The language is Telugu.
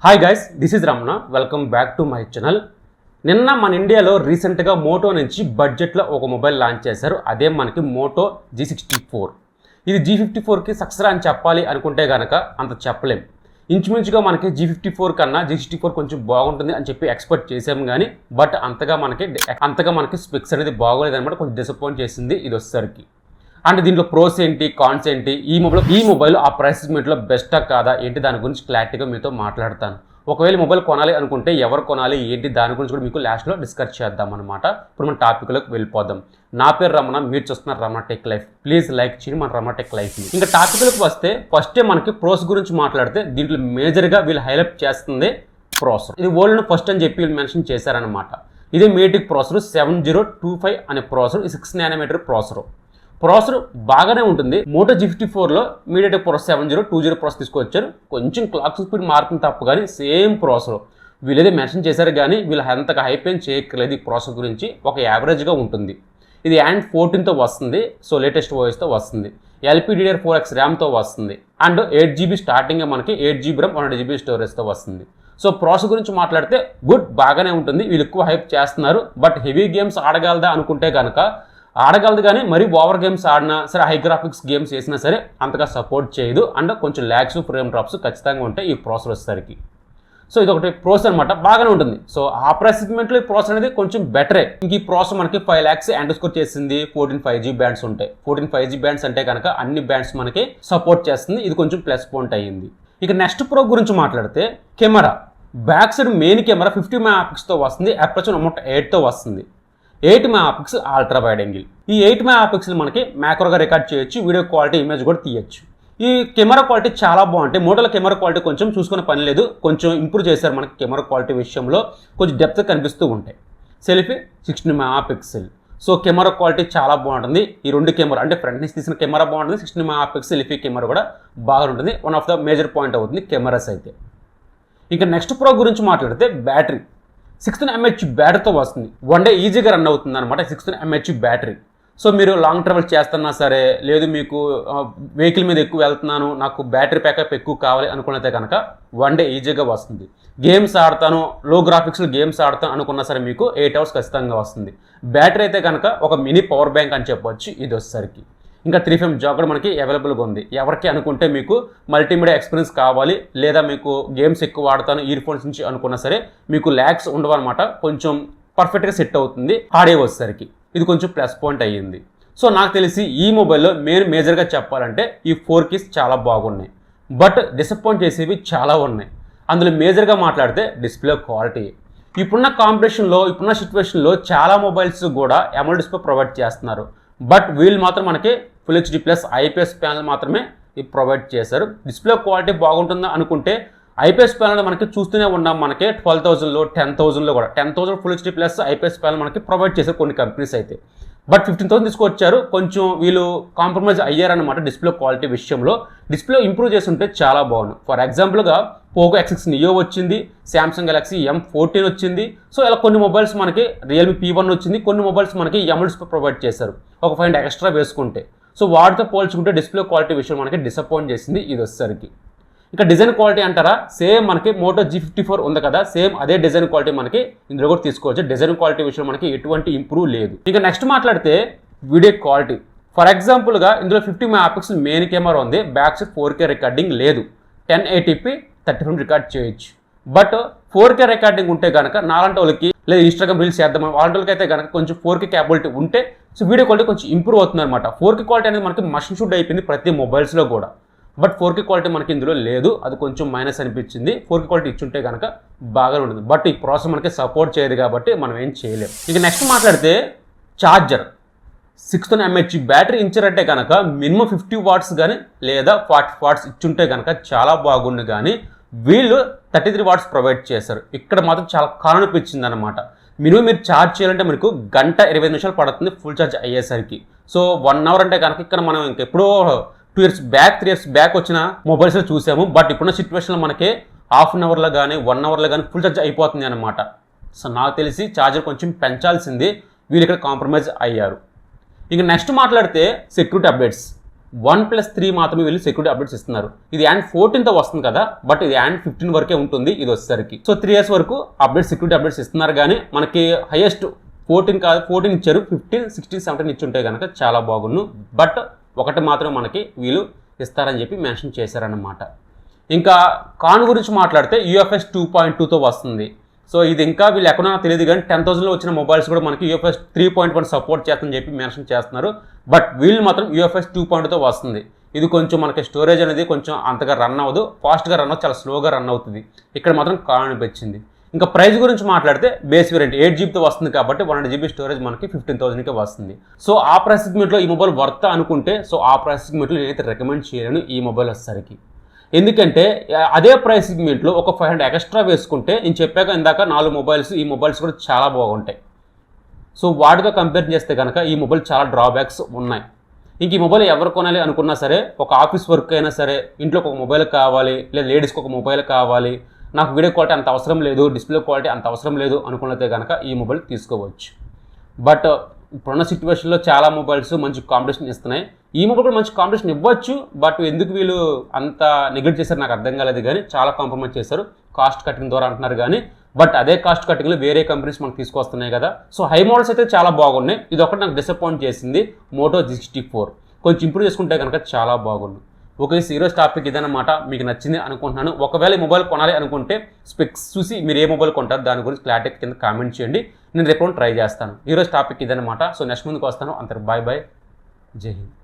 Hi guys, this is Ramana. Welcome back to my channel. నిన్న మన ఇండియాలో రీసెంట్గా మోటో నుంచి బడ్జెట్లో ఒక మొబైల్ లాంచ్ చేశారు. అదే మనకి మోటో G64. ఇది G54కి సక్సెస్ అని చెప్పాలి అనుకుంటే కనుక అంత చెప్పలేం. ఇంచుమించుగా మనకి G54 కన్నా G64 కొంచెం బాగుంటుంది అని చెప్పి ఎక్స్పెక్ట్ చేసాము కానీ బట్ అంతగా మనకి స్పెక్స్ అనేది బాగోలేదన్నమాట. కొంచెం డిసప్పాయింట్ చేసింది ఇది వచ్చేసరికి. అంటే దీంట్లో ప్రోస్ ఏంటి, కాన్స్ ఏంటి, ఈ మొబైల్ ఆ ప్రైస్ సెగ్మెంట్లో బెస్టా కాదా ఏంటి దాని గురించి క్లారిటీగా మీతో మాట్లాడతాను. ఒకవేళ మొబైల్ కొనాలి అనుకుంటే ఎవరు కొనాలి ఏంటి దాని గురించి కూడా మీకు లాస్ట్లో డిస్కస్ చేద్దాం అనమాట. ఇప్పుడు మన టాపిక్లోకి వెళ్ళిపోదాం. నా పేరు రమణ, మీరు చూస్తున్నారు Ramana tech life. Please like చేయండి మన రమణ టెక్ లైఫ్ని. ఇంకా టాపిక్లోకి వస్తే ఫస్టే మనకి ప్రోస్ గురించి మాట్లాడితే దీంట్లో మేజర్గా వీళ్ళు హైలైట్ చేస్తుంది ప్రాసెసర్. ఇది వరల్డ్ ఫస్ట్ అని చెప్పి వీళ్ళు మెన్షన్ చేశారనమాట. ఇది మీటిక్ ప్రాసెసర్ 7025 అనే ప్రాసెసర్. 6 nm ప్రాసెసర్ బాగానే ఉంటుంది. మోటో G54లో మీడియాటెక్ ప్రాసెసర్ 7020 ప్రాసెసర్ తీసుకొచ్చారు. కొంచెం క్లాక్ స్పీడ్ మారుతుంది తప్ప కానీ సేమ్ ప్రాసెసర్ వీళ్ళేదే మెన్షన్ చేశారు కానీ వీళ్ళు అంతగా హైప్ ఏం చేయక్కర్లేదు. ఈ ప్రాసెసర్ గురించి ఒక యావరేజ్గా ఉంటుంది. ఇది Android 14తో వస్తుంది. సో లేటెస్ట్ ఓఎస్తో వస్తుంది. LPDDR4X ర్యామ్తో వస్తుంది. అండ్ 8GB స్టార్టింగ్ మనకి 8GB ర్యామ్ 100GB స్టోరేజ్తో వస్తుంది. సో ప్రాసెసర్ గురించి మాట్లాడితే గుడ్, బాగానే ఉంటుంది. వీళ్ళు ఎక్కువ హైప్ చేస్తున్నారు. బట్ హెవీ గేమ్స్ ఆడగలదా అనుకుంటే కనుక ఆడగలదు కానీ మరి ఓవర్ గేమ్స్ ఆడినా సరే, హై గ్రాఫిక్స్ గేమ్స్ వేసినా సరే అంతగా సపోర్ట్ చేయదు. అండ్ కొంచెం ల్యాగ్స్, ఫ్రేమ్ డ్రాప్స్ ఖచ్చితంగా ఉంటాయి ఈ ప్రాసెసర్ వచ్చేసరికి. సో ఇది ఒకటి ప్రోసెసర్ అనమాట, బాగానే ఉంటుంది. సో ఆ ప్రైస్ సెగ్మెంట్లో ఈ ప్రాసెసర్ అనేది కొంచెం బెటరే. ఇంక ఈ ప్రాసెసర్ మనకి 5 lakhs అండర్స్కోర్ చేసింది. 14 5G బ్యాండ్స్ ఉంటాయి. 14 5G బ్యాండ్స్ అంటే కనుక అన్ని బ్యాండ్స్ మనకి సపోర్ట్ చేస్తుంది. ఇది కొంచెం ప్లస్ పాయింట్ అయ్యింది. ఇక నెక్స్ట్ ప్రో గురించి మాట్లాడితే camera, back side main camera 50 MP వస్తుంది. అపర్చర్ 8తో వస్తుంది. 8 MP అల్ట్రా వైడ్ యాంగిల్. ఈ 8 MP మనకి మ్యాక్రోగా రికార్డ్ చేయొచ్చు. వీడియో క్వాలిటీ, ఇమేజ్ కూడా తీయచ్చు. ఈ కెమెరా క్వాలిటీ చాలా బాగుంటాయి. మోటోలో కెమెరా క్వాలిటీ కొంచెం చూసుకునే పని లేదు, కొంచెం ఇంప్రూవ్ చేశారు మనకి కెమెరా క్వాలిటీ విషయంలో. కొంచెం డెప్త్ కనిపిస్తూ ఉంటాయి. Selfie 16 MP. So camera quality చాలా బాగుంటుంది. ఈ రెండు కెమెరా అంటే ఫ్రంట్ నుంచి తీసిన కెమెరా బాగుంటుంది. 16 MP సెల్ఫీ కెమెరా కూడా బాగుంటుంది. One of the major point అవుతుంది కెమెరాస్ అయితే. ఇంకా నెక్స్ట్ ప్రో గురించి మాట్లాడితే బ్యాటరీ 16 mAh బ్యాటరీతో వస్తుంది. 1 day ఈజీగా రన్ అవుతుంది అనమాట 16 mAh బ్యాటరీ. సో మీరు లాంగ్ ట్రావెల్ చేస్తున్నా సరే, లేదు మీకు వెహికల్ మీద ఎక్కువ వెళ్తున్నాను, నాకు బ్యాటరీ బ్యాకప్ ఎక్కువ కావాలి అనుకున్నైతే కనుక 1 day ఈజీగా వస్తుంది. గేమ్స్ ఆడతాను, లో గ్రాఫిక్స్లో గేమ్స్ ఆడతాను అనుకున్నా సరే మీకు 8 hours ఖచ్చితంగా వస్తుంది. బ్యాటరీ అయితే కనుక ఒక మినీ పవర్ బ్యాంక్ అని చెప్పొచ్చు ఇది వచ్చేసరికి. ఇంకా 3FM జాక్ కూడా మనకి అవైలబుల్గా ఉంది. ఎవరికి అనుకుంటే మీకు మల్టీమీడియా ఎక్స్పీరియన్స్ కావాలి, లేదా మీకు గేమ్స్ ఎక్కువ వాడతాను ఇయర్ ఫోన్స్ నుంచి అనుకున్నా సరే మీకు ల్యాగ్స్ ఉండవు అనమాట. కొంచెం పర్ఫెక్ట్గా సెట్ అవుతుంది ఆడియో వచ్చేసరికి. ఇది కొంచెం ప్లస్ పాయింట్ అయ్యింది. సో నాకు తెలిసి ఈ మొబైల్లో మేజర్గా చెప్పాలంటే ఈ 4 keys చాలా బాగున్నాయి. బట్ డిసప్పాయింట్ చేసేవి చాలా ఉన్నాయి. అందులో మేజర్గా మాట్లాడితే డిస్ప్లే క్వాలిటీ. ఇప్పుడున్న కాంపిటీషన్లో, ఇప్పుడున్న సిచ్యువేషన్లో చాలా మొబైల్స్ కూడా AMOLED డిస్ప్లే ప్రొవైడ్ చేస్తున్నారు. బట్ వీళ్ళు మాత్రం మనకి Full HD+ IPS ప్యానల్ మాత్రమే ప్రొవైడ్ చేశారు. డిస్ప్లే క్వాలిటీ బాగుంటుందా అనుకుంటే IPS ప్యానల్ మనకి చూస్తూనే ఉన్నాం. మనకి 12,000లో 10,000లో కూడా 10,000 Full HD+ IPS ప్యానల్ మనకి ప్రొవైడ్ చేశారు కొన్ని కంపెనీస్ అయితే. బట్ 15,000 తీసుకొచ్చారు. కొంచెం వీళ్ళు కాంప్రమైజ్ అయ్యారనమాట డిస్ప్లే క్వాలిటీ విషయంలో. డిస్ప్లే ఇంప్రూవ్ చేస్తుంటే చాలా బాగుంది. ఫర్ ఎగ్జాంపుల్గా పోకో X6 నియో వచ్చింది, Samsung Galaxy M14 వచ్చింది. సో ఇలా కొన్ని మొబైల్స్ మనకి Realme P1 వచ్చింది. కొన్ని మొబైల్స్ మనకి AMOLED డిస్ప్లే ప్రొవైడ్ చేశారు ఒక 5 ఎక్స్ట్రా వేసుకుంటే. సో వాటితో పోల్చుకుంటే డిస్ప్లే క్వాలిటీ విషయం మనకి డిసప్పాయింట్ చేసింది ఇది వచ్చేసరికి. ఇంకా డిజైన్ క్వాలిటీ అంటారా, సేమ్ మనకి మోటో G54 ఉంది కదా, సేమ్ అదే డిజైన్ క్వాలిటీ మనకి ఇందులో కూడా తీసుకోవచ్చు. డిజైన్ క్వాలిటీ విషయం మనకి ఎటువంటి ఇంప్రూవ్ లేదు. ఇక నెక్స్ట్ మాట్లాడితే వీడియో క్వాలిటీ. ఫర్ ఎగ్జాంపుల్గా ఇందులో 50 MP మెయిన్ కెమెరా ఉంది. బ్యాక్ సైడ్ 4K రికార్డింగ్ లేదు. 1080p 30 frames రికార్డ్ చేయొచ్చు. బట్ 4K రికార్డింగ్ ఉంటే కనుక నాలాంటి వాళ్ళకి, లేదా ఇన్స్టాగ్రామ్ రీల్స్ చేద్దాం అలాంటి వాళ్ళకి అయితే కనుక కొంచెం 4K క్యాపబిలిటీ ఉంటే సో వీడియో క్వాలిటీ కొంచెం ఇంప్రూవ్ అవుతుంది అనమాట. 4K క్వాలిటీ అనేది మనకి మషన్ షూట్ అయిపోయింది ప్రతి మొబైల్స్లో కూడా. బట్ 4K క్వాలిటీ మనకి ఇందులో లేదు. అది కొంచెం మైనస్ అనిపించింది. 4K క్వాలిటీ ఇచ్చుంటే కనుక బాగా ఉంటుంది. బట్ ఈ ప్రాసెస్ మనకి సపోర్ట్ చేయదు కాబట్టి మనం ఏం చేయలేం. ఇక నెక్స్ట్ మాట్లాడితే ఛార్జర్ 16 mAh బ్యాటరీ ఇచ్చారంటే కనుక మినిమం 50 watts కానీ లేదా 40 watts ఇచ్చుంటే కనుక చాలా బాగుంది. కానీ వీళ్ళు 33 watts ప్రొవైడ్ చేశారు. ఇక్కడ మాత్రం చాలా కాలం అనిపించింది అనమాట. మినిమం మీరు ఛార్జ్ చేయాలంటే మనకు 1:25 నిమిషాలు పడుతుంది ఫుల్ ఛార్జ్ అయ్యేసరికి. సో 1 hour అంటే కనుక ఇక్కడ మనం ఇంకెప్పుడో 2 years బ్యాక్ 3 years బ్యాక్ వచ్చిన మొబైల్స్లో చూసాము. బట్ ఇప్పుడున్న సిచ్యువేషన్లో మనకి ½ an hourలో కానీ 1 hourలో కానీ ఫుల్ ఛార్జ్ అయిపోతుంది అనమాట. సో నాకు తెలిసి ఛార్జర్ కొంచెం పెంచాల్సింది, వీళ్ళు ఇక్కడ కాంప్రమైజ్ అయ్యారు. ఇక నెక్స్ట్ మాట్లాడితే సెక్యూరిటీ అప్డేట్స్. 1+3 మాత్రమే వీళ్ళు సెక్యూరిటీ అప్డేట్స్ ఇస్తున్నారు. ఇది అండ్ 14తో వస్తుంది కదా, బట్ ఇది అండ్ 15 వరకే ఉంటుంది ఇది వచ్చేసరికి. సో 3 years వరకు సెక్యూరిటీ అప్డేట్స్ ఇస్తున్నారు. కానీ మనకి హైయెస్ట్ 14 కాదు, 14 ఇచ్చారు, 15, 16, 17 ఇచ్చుంటే కనుక చాలా బాగుండు. బట్ ఒకటి మాత్రం మనకి వీళ్ళు ఇస్తారని చెప్పి మెన్షన్ చేశారన్నమాట. ఇంకా కాన్ గురించి మాట్లాడితే UFS 2.2తో వస్తుంది. సో ఇది ఇంకా వీళ్ళు ఎక్కడో తెలియదు, కానీ 10,000లో వచ్చిన మొబైల్స్ కూడా మనకి UFS 3.1 సపోర్ట్ చేస్తుందని చెప్పి మెన్షన్ చేస్తున్నారు. బట్ వీళ్ళు మాత్రం UFS 2.2తో వస్తుంది. ఇది కొంచెం మనకి స్టోరేజ్ అనేది కొంచెం అంతగా రన్ అవ్వదు, ఫాస్ట్గా రన్ అవ్వదు, చాలా స్లోగా రన్ అవుతుంది. ఇక్కడ మాత్రం కాన్ అనిపించింది. ఇంకా ప్రైస్ గురించి మాట్లాడితే బేస్ వేరియంట్ 8GB వస్తుంది కాబట్టి 100GB స్టోరేజ్ మనకి 15,000కే వస్తుంది. సో ఆ ప్రైస్ సెగ్మెంట్లో ఈ మొబైల్ వర్త్ అనుకుంటే, సో ఆ ప్రైస్ సెగ్మెంట్లో నేనైతే రికమెండ్ చేయలేను ఈ మొబైల్ వచ్చేసరికి. ఎందుకంటే అదే ప్రైస్ సెగ్మెంట్లో ఒక 500 ఎక్స్ట్రా వేసుకుంటే, నేను చెప్పాక ఇందాక 4 మొబైల్స్, ఈ మొబైల్స్ కూడా చాలా బాగుంటాయి. సో వాటితో కంపేర్ చేస్తే కనుక ఈ మొబైల్ చాలా డ్రాబ్యాక్స్ ఉన్నాయి. ఇంక ఈ మొబైల్ ఎవరు కొనాలి అనుకున్నా సరే, ఒక ఆఫీస్ వర్క్ అయినా సరే, ఇంట్లో ఒక మొబైల్ కావాలి, లేదా లేడీస్కి ఒక మొబైల్ కావాలి, నాకు వీడియో క్వాలిటీ అంత అవసరం లేదు, డిస్ప్లే క్వాలిటీ అంత అవసరం లేదు అనుకున్నతే కనుక ఈ మొబైల్ తీసుకోవచ్చు. బట్ ఇప్పుడున్న సిచ్యువేషన్లో చాలా మొబైల్స్ మంచి కాంపిటీషన్ ఇస్తున్నాయి. ఈ మొబైల్ కూడా మంచి కాంపిటీషన్ ఇవ్వచ్చు, బట్ ఎందుకు వీళ్ళు అంత నెగ్లెక్ట్ చేశారు నాకు అర్థం కాలేదు. కానీ చాలా కాంప్రమైజ్ చేశారు కాస్ట్ కటింగ్ ద్వారా అంటున్నారు. కానీ బట్ అదే కాస్ట్ కటింగ్లో వేరే కంపెనీస్ మనకు తీసుకొస్తున్నాయి కదా. సో హై మోడల్స్ అయితే చాలా బాగున్నాయి. ఇది ఒకటి నాకు డిసప్పాయింట్ చేసింది, మోటో G64. కొంచెం ఇంప్రూవ్ చేసుకుంటే కనుక చాలా బాగుంది. ఓకే, ఈరోజు టాపిక్ ఇదన్నమాట. మీకు నచ్చింది అనుకుంటున్నాను. ఒకవేళ ఈ మొబైల్ కొనాలి అనుకుంటే స్పెక్స్ చూసి మీరు ఏ మొబైల్ కొంటారు దాని గురించి క్లారిటీ కింద కామెంట్ చేయండి. నేను రేపు ట్రై చేస్తాను. ఈరోజు టాపిక్ ఇదన్నమాట. సో నెక్స్ట్ ముందుకు వస్తాను. అంతకు బాయ్ బాయ్, జై హింద్.